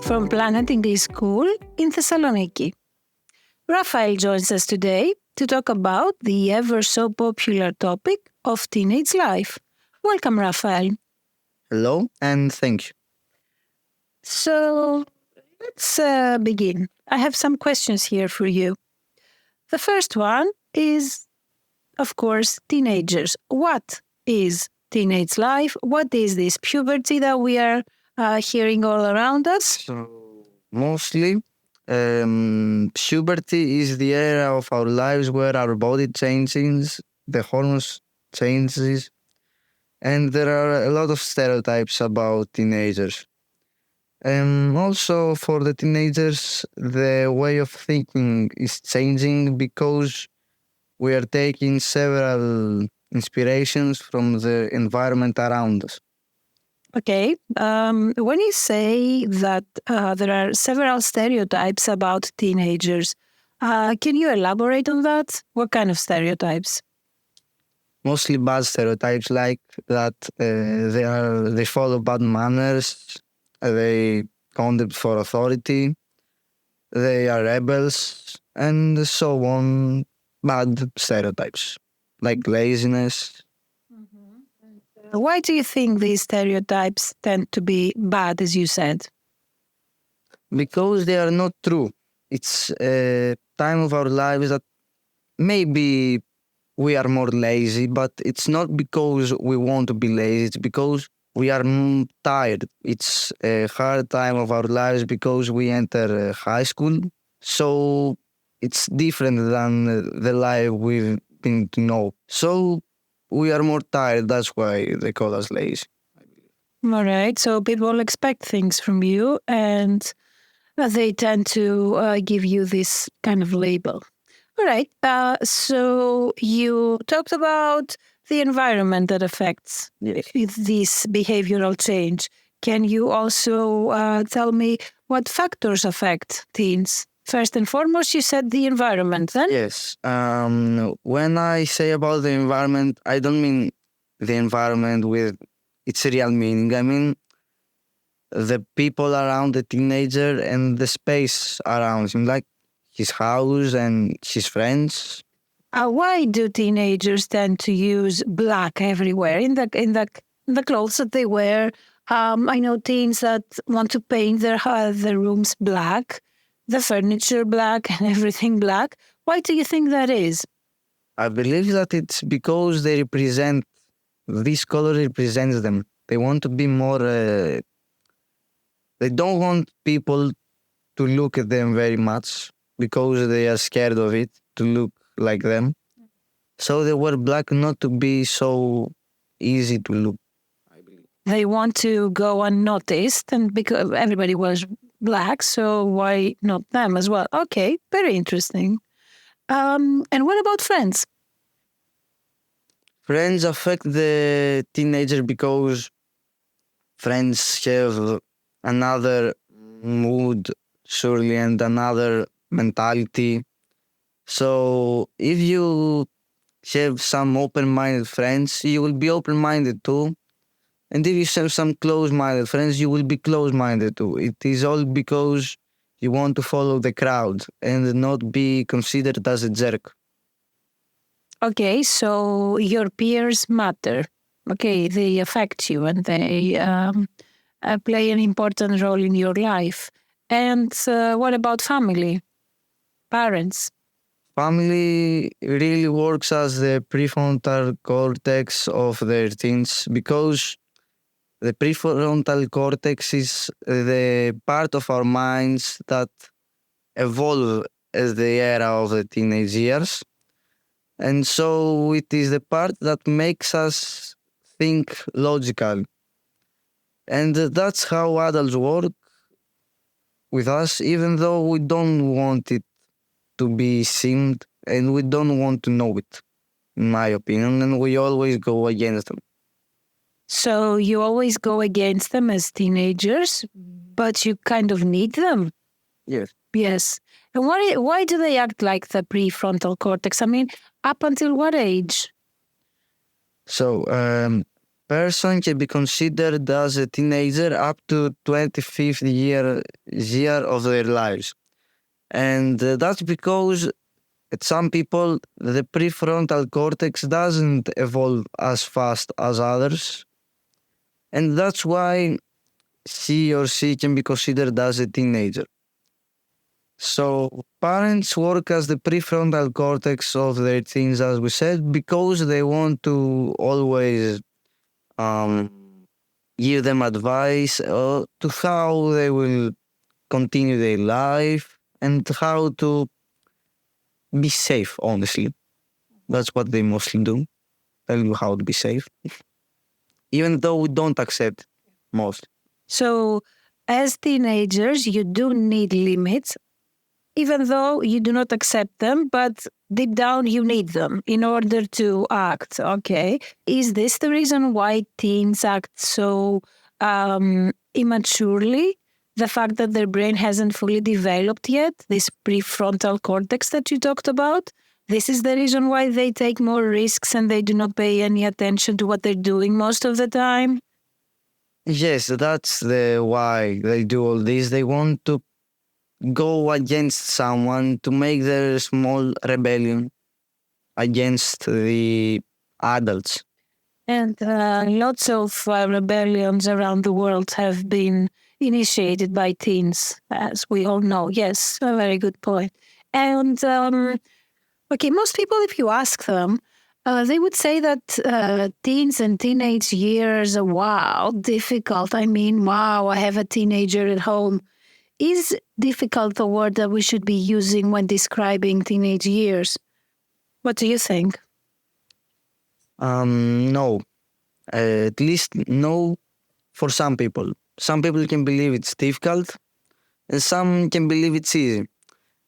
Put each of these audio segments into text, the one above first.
from Planet English School in Thessaloniki. Raphael joins us today to talk about the ever so popular topic of teenage life. Welcome, Raphael. Hello, and thank you. So, let's begin. I have some questions here for you. The first one is, of course, teenagers. What is teenage life? What is this puberty that we are hearing all around us? So, mostly, puberty is the era of our lives where our body changes, the hormones changes, and there are a lot of stereotypes about teenagers. Also, for the teenagers, the way of thinking is changing because we are taking several inspirations from the environment around us. Okay. When you say that there are several stereotypes about teenagers, can you elaborate on that? What kind of stereotypes? Mostly bad stereotypes like that they follow bad manners, they contempt for authority, they are rebels, and so on. Bad stereotypes like laziness. Why do you think these stereotypes tend to be bad, as you said? Because they are not true. It's a time of our lives that maybe we are more lazy, but it's not because we want to be lazy, it's because we are tired. It's a hard time of our lives because we enter high school. So it's different than the life we've been to know. So we are more tired. That's why they call us lazy. All right. So people expect things from you and they tend to give you this kind of label. All right. So you talked about the environment that affects this behavioral change. Can you also tell me what factors affect teens? First and foremost, you said the environment, then? Yes. When I say about the environment, I don't mean the environment with its real meaning. I mean the people around the teenager and the space around him, like his house and his friends. Why do teenagers tend to use black everywhere in the clothes that they wear? I know teens that want to paint their rooms black, the furniture black, and everything black. Why do you think that is? I believe that it's because this color represents them. They want to be more, they don't want people to look at them very much because they are scared of it, to look like them. So they wear black not to be so easy to look, I believe. They want to go unnoticed, and because everybody wears black, so why not them as well? Okay, very interesting. And what about friends? Friends affect the teenager because friends have another mood, surely, and another mentality. So if you have some open-minded friends, you will be open-minded too. And if you have some close-minded friends, you will be close-minded too. It is all because you want to follow the crowd and not be considered as a jerk. Okay, so your peers matter. Okay, they affect you and they play an important role in your life. And what about family? Parents? Family really works as the prefrontal cortex of their teens because the prefrontal cortex is the part of our minds that evolve as the era of the teenage years. And so it is the part that makes us think logical. And that's how adults work with us, even though we don't want it to be seen and we don't want to know it, in my opinion, and we always go against them. So you always go against them as teenagers, but you kind of need them. Yes. Yes. And why do they act like the prefrontal cortex? I mean, up until what age? So person can be considered as a teenager up to 25th year of their lives. And that's because at some people, the prefrontal cortex doesn't evolve as fast as others. And that's why he or she can be considered as a teenager. So parents work as the prefrontal cortex of their teens, as we said, because they want to always um, give them advice to how they will continue their life and how to be safe, honestly. That's what they mostly do. Tell you how to be safe. Even though we don't accept most. So, as teenagers, you do need limits, even though you do not accept them, but deep down you need them in order to act. Okay. Is this the reason why teens act so immaturely? The fact that their brain hasn't fully developed yet, this prefrontal cortex that you talked about? This is the reason why they take more risks and they do not pay any attention to what they're doing most of the time? Yes, that's the why they do all this. They want to go against someone to make their small rebellion against the adults. And lots of rebellions around the world have been initiated by teens, as we all know. Yes, a very good point. And okay, most people, if you ask them, they would say that teens and teenage years are, wow, difficult. I mean, wow, I have a teenager at home. Is difficult the word that we should be using when describing teenage years? What do you think? No. At least no for some people. Some people can believe it's difficult and some can believe it's easy.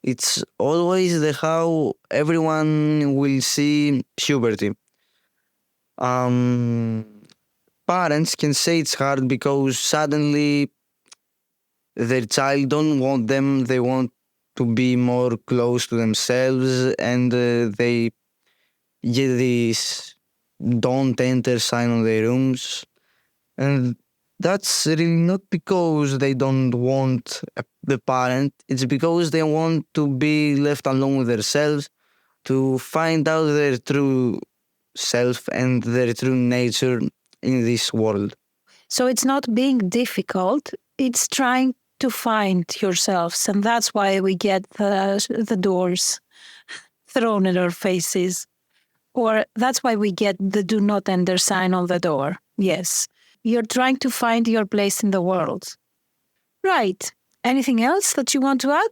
It's always the how everyone will see puberty. Parents can say it's hard because suddenly their child don't want them. They want to be more close to themselves, and they get this "don't enter" sign on their rooms, and that's really not because they don't want the parent. It's because they want to be left alone with themselves to find out their true self and their true nature in this world. So it's not being difficult, it's trying to find yourselves. And that's why we get the doors thrown at our faces. Or that's why we get the do not enter sign on the door. Yes. You're trying to find your place in the world. Right. Anything else that you want to add?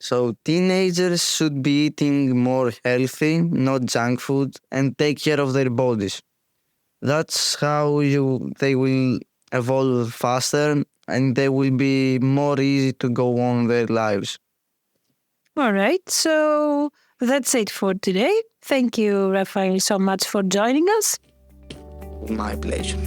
So teenagers should be eating more healthy, not junk food, and take care of their bodies. That's how they will evolve faster and they will be more easy to go on their lives. All right. So that's it for today. Thank you, Raphael, so much for joining us. My pleasure.